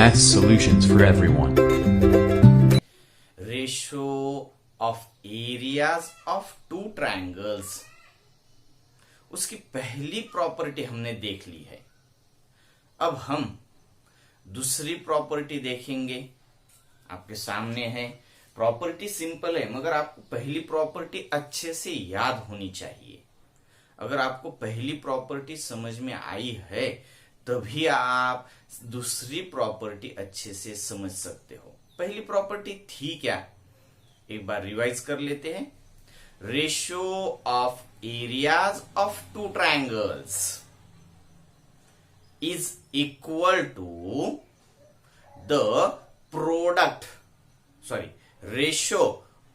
Math solutions for everyone. Ratio of areas of two triangles. उसकी पहली property हमने देख ली है। अब हम दूसरी प्रॉपर्टी देखेंगे। आपके सामने है। प्रॉपर्टी सिंपल है, मगर आपको पहली प्रॉपर्टी अच्छे से याद होनी चाहिए। अगर आपको पहली प्रॉपर्टी समझ में आई है तभी आप दूसरी प्रॉपर्टी अच्छे से समझ सकते हो। पहली प्रॉपर्टी थी क्या, एक बार रिवाइज कर लेते हैं। Ratio of areas of two triangles is equal to the product ratio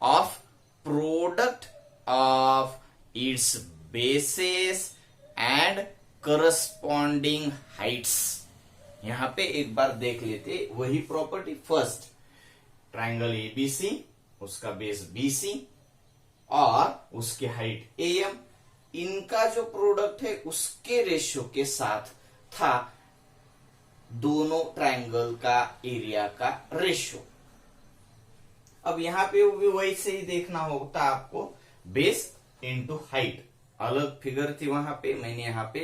of product of its bases and corresponding heights. यहां पे एक बार देख लेते वही प्रॉपर्टी। फर्स्ट, ट्रायंगल एबीसी, उसका बेस बीसी और उसकी हाइट एएम, इनका जो प्रोडक्ट है उसके रेशियो के साथ था दोनों ट्रायंगल का एरिया का रेशियो। अब यहां पे भी वैसे ही देखना होता आपको, बेस इंटू हाइट। अलग फिगर थी वहां पे, मैंने यहां पे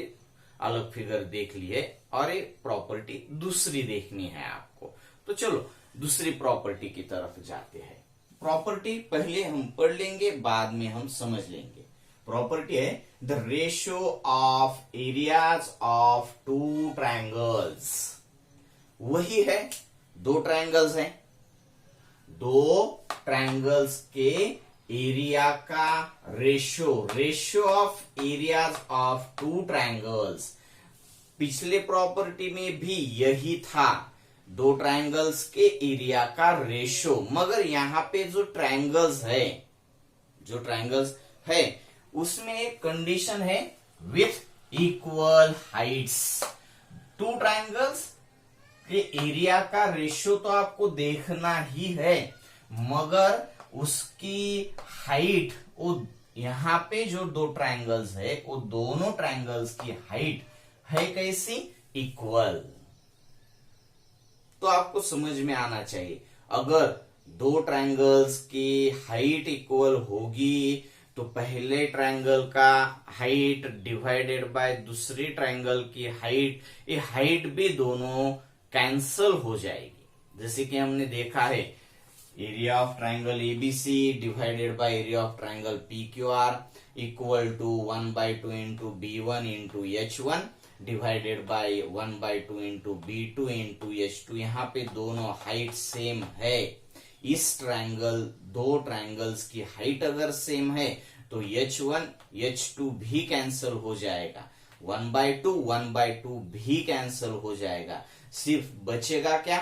अलग फिगर देख ली है और एक प्रॉपर्टी दूसरी देखनी है आपको। तो चलो दूसरी प्रॉपर्टी की तरफ जाते हैं। प्रॉपर्टी पहले हम पढ़ लेंगे, बाद में हम समझ लेंगे। प्रॉपर्टी है the ratio of areas of two triangles. वही है, दो ट्रायंगल्स हैं, दो ट्रायंगल्स के एरिया का ratio of areas of two triangles. पिछले प्रॉपर्टी में भी यही था, दो ट्रायंगल्स के एरिया का रेशियो। मगर यहां पे जो ट्रायंगल्स है उसमें एक कंडीशन है, with equal Heights. Two triangles के एरिया का रेशियो तो आपको देखना ही है, मगर उसकी हाइट, वो यहां पे जो दो ट्रायंगल्स है वो दोनों ट्रायंगल्स की हाइट है कैसी, इक्वल। तो आपको समझ में आना चाहिए, अगर दो ट्रायंगल्स की हाइट इक्वल होगी तो पहले ट्रायंगल का हाइट डिवाइडेड बाय दूसरी ट्रायंगल की हाइट, ये हाइट भी दोनों कैंसल हो जाएगी। जैसे कि हमने देखा है, area of triangle ABC divided by area of triangle PQR equal to 1/2 into B1 into H1 divided by 1/2 into B2 into H2। यहाँ पे दोनों हाइट सेम है। इस ट्रायंगल, दो ट्रायंगल्स की हाइट अगर सेम है तो H1 H2 भी कैंसल हो जाएगा, 1/2 भी कैंसल हो जाएगा। सिर्फ बचेगा क्या,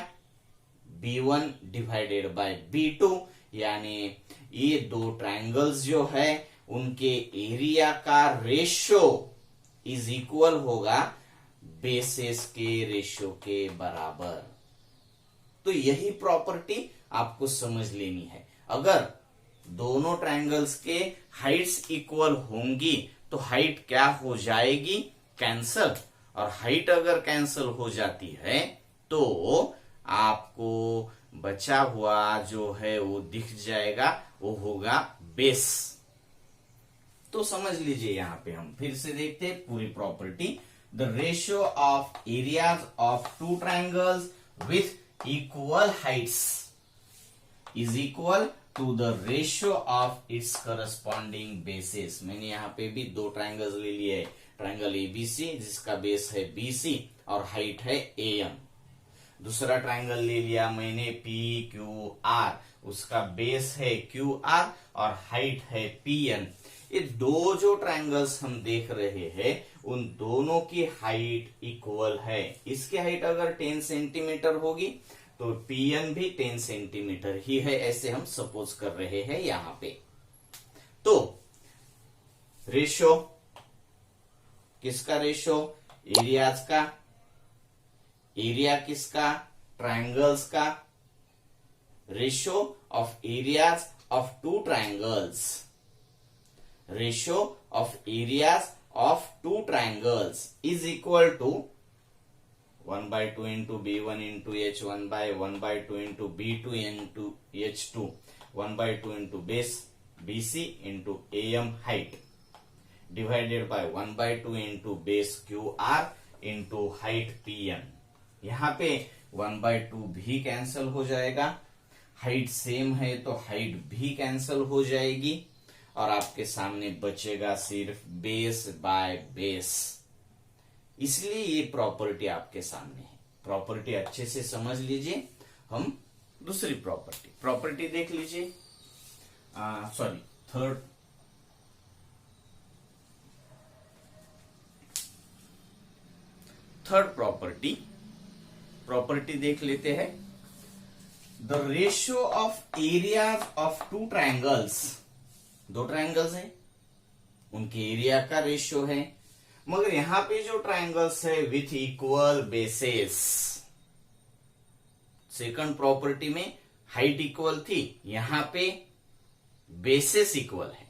B1 डिवाइडेड बाय B2। यानी ये दो ट्रायंगल्स जो है उनके एरिया का रेशियो इज इक्वल होगा बेसेस के रेशियो के बराबर। तो यही प्रॉपर्टी आपको समझ लेनी है। अगर दोनों ट्रायंगल्स के हाइट्स इक्वल होंगी तो हाइट क्या हो जाएगी, कैंसल। और हाइट अगर कैंसल हो जाती है तो आपको बचा हुआ जो है वो दिख जाएगा, वो होगा बेस। तो समझ लीजिए, यहां पे हम फिर से देखते हैं पूरी property. The ratio of areas of two triangles with equal heights is equal to the ratio of its corresponding bases. मैंने यहाँ पे भी दो ट्रायंगल्स ले लिए, ट्रायंगल एबीसी जिसका बेस है बीसी और हाइट है एएम। दूसरा ट्रायंगल ले लिया मैंने पी क्यू आर, उसका बेस है क्यू आर और हाइट है पीएन। ये दो जो ट्रायंगल्स हम देख रहे हैं उन दोनों की हाइट इक्वल है। इसकी हाइट अगर 10 सेंटीमीटर होगी तो पीएन भी 10 सेंटीमीटर ही है, ऐसे हम सपोज कर रहे हैं यहां पे। तो रेशियो किसका, रेशियो एरियाज का, एरिया किसका, ट्रायंगल्स का। Ratio of areas of two triangles, ratio of areas of two triangles is equal to 1/2 into B1 into H1 by 1/2 into B2 into H2, 1/2 into base BC into AM height divided by 1/2 into base QR into height PN। यहाँ पे 1/2 भी cancel हो जाएगा, height same है तो height भी cancel हो जाएगी, और आपके सामने बचेगा सिर्फ बेस बाय बेस। इसलिए ये प्रॉपर्टी आपके सामने है। प्रॉपर्टी अच्छे से समझ लीजिए। हम दूसरी प्रॉपर्टी देख लीजिए, सॉरी थर्ड प्रॉपर्टी देख लेते हैं। The ratio of areas of two triangles, दो ट्रायंगल्स हैं, उनके एरिया का रेशियो है, मगर यहां पे जो ट्रायंगल्स है with equal bases. Second property में हाइट इक्वल थी, यहां पे बेसेस इक्वल है।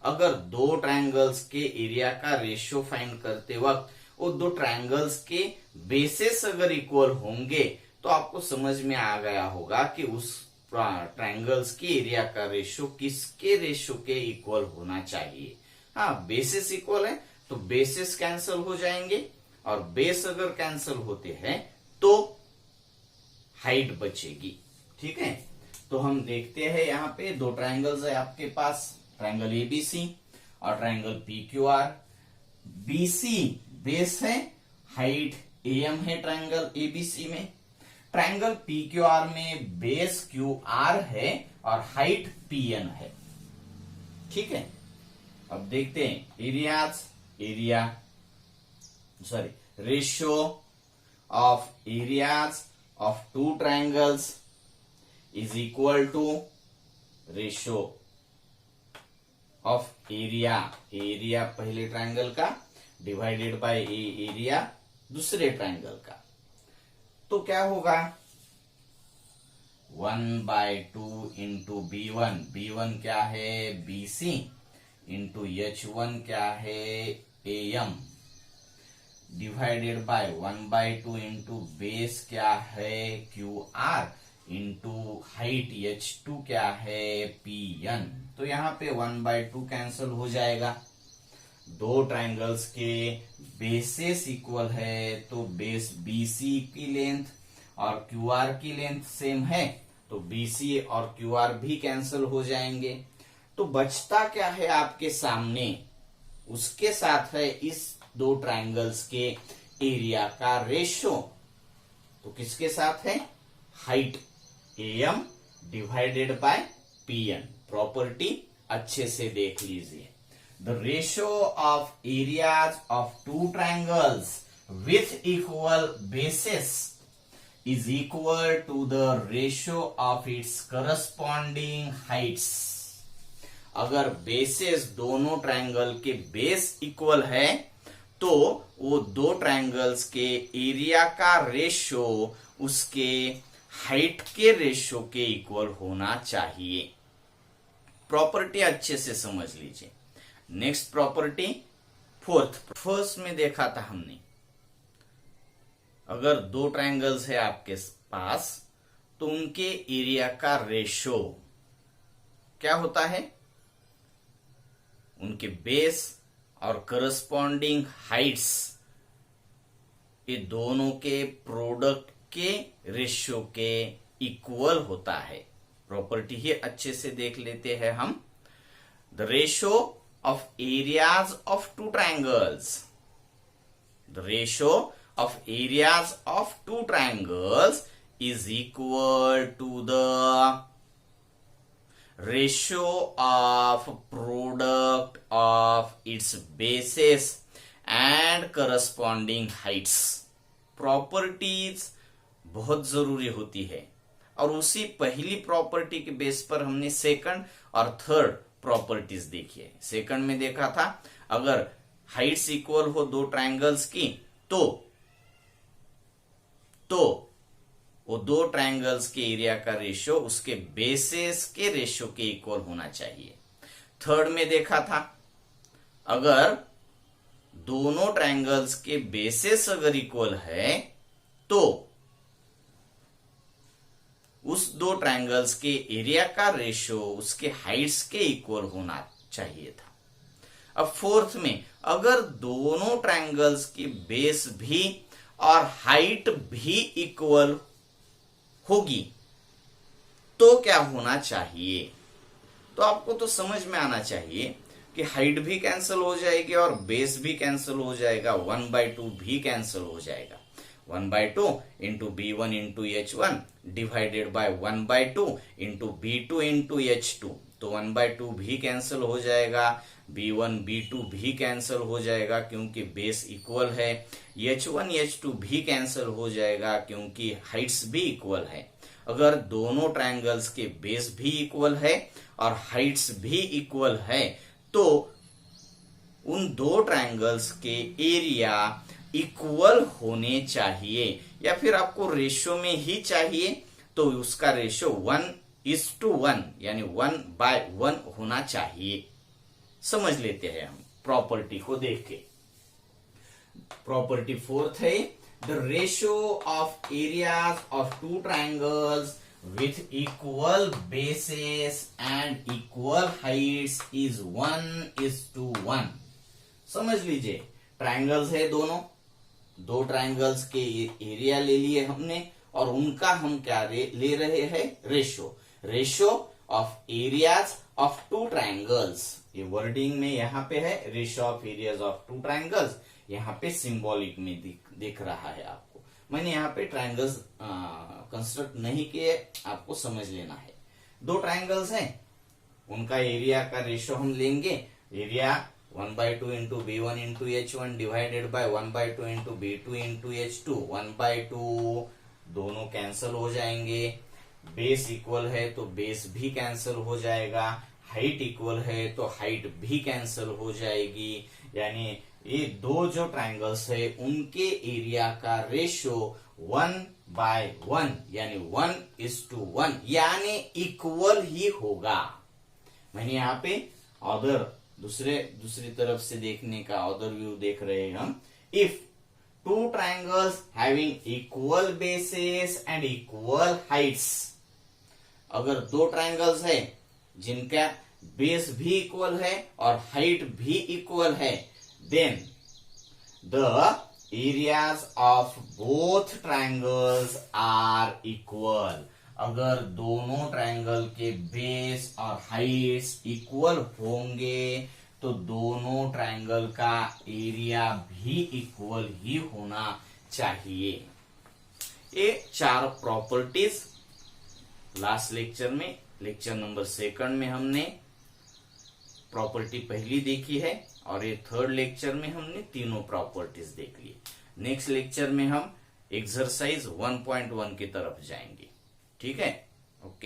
अगर दो ट्रायंगल्स के एरिया का रेशियो फाइंड करते वक्त वो दो ट्रायंगल्स के बेसेस अगर इक्वल होंगे तो आपको समझ में आ गया होगा कि उस ट्रायंगल्स के एरिया का रेशियो किसके रेशियो के इक्वल होना चाहिए। हाँ, बेसिस इक्वल है तो बेसिस कैंसिल हो जाएंगे, और बेस अगर कैंसिल होते हैं तो हाइट बचेगी। ठीक है, तो हम देखते हैं यहाँ पे दो ट्रायंगल्स है आपके पास, ट्रायंगल एबीसी और ट्रायंगल पीक्यूआर। बीसी बेस है, हाइट एम है ट्रायंगल एबीसी में। ट्रायंगल पीक्यूआर में बेस क्यूआर है और हाइट पीएन है। ठीक है, अब देखते हैं ratio of areas of two triangles is equal to ratio of area पहले ट्रायंगल का डिवाइडेड बाय एरिया दूसरे ट्रायंगल का। तो क्या होगा, 1/2 इंटू B1 क्या है BC इंटू H1 क्या है AM divided by 1/2 into base क्या है QR इंटू हाइट H2 क्या है PN। तो यहाँ पे 1/2 कैंसिल हो जाएगा। दो ट्रायंगल्स के बेसेस इक्वल है तो बेस BC की लेंथ और QR की लेंथ सेम है, तो BC और QR भी कैंसिल हो जाएंगे। तो बचता क्या है आपके सामने, उसके साथ है इस दो ट्रायंगल्स के एरिया का रेशियो। तो किसके साथ है, height AM divided by PN। Property अच्छे से देख लीजिए। The ratio of areas of two triangles with equal bases is equal to the ratio of its corresponding heights। अगर बेसेस दोनों ट्रायंगल के बेस इक्वल है तो वो दो ट्रायंगल्स के एरिया का रेशियो उसके हाइट के रेशियो के इक्वल होना चाहिए। प्रॉपर्टी अच्छे से समझ लीजिए। नेक्स्ट प्रॉपर्टी फर्स्ट में देखा था हमने, अगर दो ट्रायंगल्स है आपके पास तो उनके एरिया का रेशियो क्या होता है, उनके बेस और करस्पॉन्डिंग हाइट्स, ये दोनों के प्रोडक्ट के रेशियो के इक्वल होता है। प्रॉपर्टी ही अच्छे से देख लेते हैं हम। The ratio of areas of two triangles, the ratio of areas of two triangles is equal to the ratio of product of its bases and corresponding heights। Properties बहुत जरूरी होती है, और उसी पहली प्रॉपर्टी के बेस पर हमने सेकंड और थर्ड प्रॉपर्टीज देखिए। सेकंड में देखा था, अगर हाइट्स इक्वल हो दो ट्रायंगल्स की तो वो दो ट्रायंगल्स के एरिया का रेशियो उसके बेसेस के रेशियो के इक्वल होना चाहिए। थर्ड में देखा था, अगर दोनों ट्रायंगल्स के बेसेस अगर इक्वल है तो उस दो ट्रायंगल्स के एरिया का रेशियो उसके हाइट्स के इक्वल होना चाहिए था। अब फोर्थ में, अगर दोनों ट्रायंगल्स की बेस भी और हाइट भी इक्वल होगी तो क्या होना चाहिए? तो आपको तो समझ में आना चाहिए कि हाइट भी कैंसिल हो जाएगी और बेस भी कैंसिल हो जाएगा, 1/2 भी कैंसिल हो जाएगा। 1/2 into B1 into H1 divided by 1/2 into B2 into H2, तो 1/2 भी कैंसिल हो जाएगा, B1 B2 भी कैंसिल हो जाएगा क्योंकि बेस इक्वल है, H1 H2 भी कैंसिल हो जाएगा क्योंकि हाइट्स भी इक्वल है। अगर दोनों ट्रायंगल्स के बेस भी इक्वल है और हाइट्स भी इक्वल है तो उन दो ट्रायंगल्स के एरिया इक्वल होने चाहिए, या फिर आपको रेशियो में ही चाहिए तो उसका रेशियो 1:1 यानी 1/1 होना चाहिए। समझ लेते हैं हम प्रॉपर्टी को देख के। प्रॉपर्टी फोर्थ है, the ratio of areas of two triangles with equal bases and equal heights is 1:1। समझ लीजिए, ट्रायंगल्स है दोनों, दो ट्रायंगल्स के एरिया ले लिए हमने और उनका हम क्या ले रहे हैं? Ratio of areas of two triangles. ये वर्डिंग में यहाँ पे है ratio of areas of two triangles, यहाँ पे सिंबॉलिक में दिख रहा है आपको। मैंने यहाँ पे ट्रायंगल्स कंस्ट्रक्ट नहीं किए, आपको समझ लेना है। दो ट्रायंगल्स हैं, उनका एरिया का रेशियो हम लेंगे, area 1/2 into B1 into H1 divided by 1/2 into B2 into H2, 1/2 दोनों कैंसिल हो जाएंगे, बेस इक्वल है तो बेस भी कैंसिल हो जाएगा, हाइट इक्वल है तो हाइट भी कैंसिल हो जाएगी, यानी ये दो जो ट्रायंगल्स है उनके एरिया का रेशियो 1/1 यानी 1:1 यानी इक्वल ही होगा। मैंने यहाँ पे अदर दूसरी तरफ से देखने का अदर व्यू देख रहे हैं हम। If two triangles having equal bases and equal Heights, अगर दो ट्रायंगल्स है जिनका बेस भी इक्वल है और हाइट भी इक्वल है, then the areas of both triangles are equal। अगर दोनों ट्रायंगल के बेस और हाइट्स इक्वल होंगे तो दोनों ट्रायंगल का एरिया भी इक्वल ही होना चाहिए। ये चार प्रॉपर्टीज लास्ट लेक्चर में, लेक्चर नंबर 2 में हमने प्रॉपर्टी पहली देखी है और ये थर्ड लेक्चर में हमने तीनों प्रॉपर्टीज देख ली। नेक्स्ट लेक्चर में हम एक्सरसाइज 1.1 की तरफ जाएंगे। ठीक है।